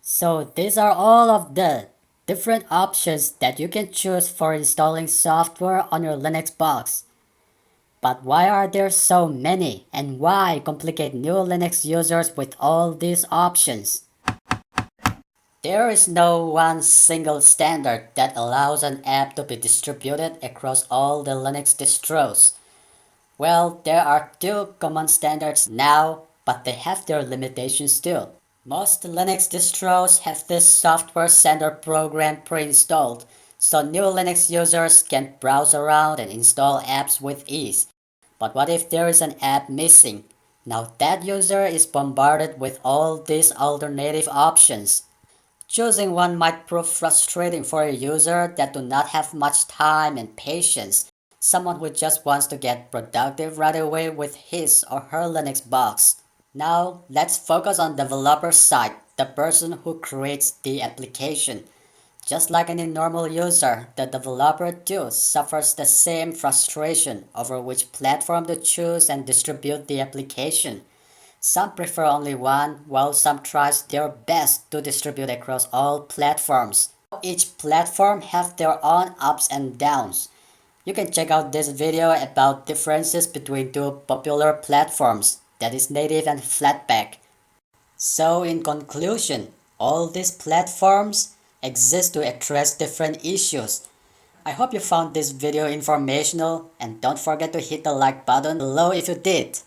So these are all of the different options that you can choose for installing software on your Linux box. But why are there so many, and why complicate new Linux users with all these options? There is no one single standard that allows an app to be distributed across all the Linux distros. Well, there are two common standards now, but they have their limitations too. Most Linux distros have this software center program pre-installed, so new Linux users can browse around and install apps with ease. But what if there is an app missing? Now that user is bombarded with all these alternative options. Choosing one might prove frustrating for a user that do not have much time and patience, someone who just wants to get productive right away with his or her Linux box. Now, let's focus on developer side, the person who creates the application. Just like any normal user, the developer too suffers the same frustration over which platform to choose and distribute the application. Some prefer only one, while some tries their best to distribute across all platforms. Each platform have their own ups and downs. You can check out this video about differences between two popular platforms, that is native and Flatpak. So in conclusion, all these platforms exist to address different issues. I hope you found this video informational, and don't forget to hit the like button below if you did.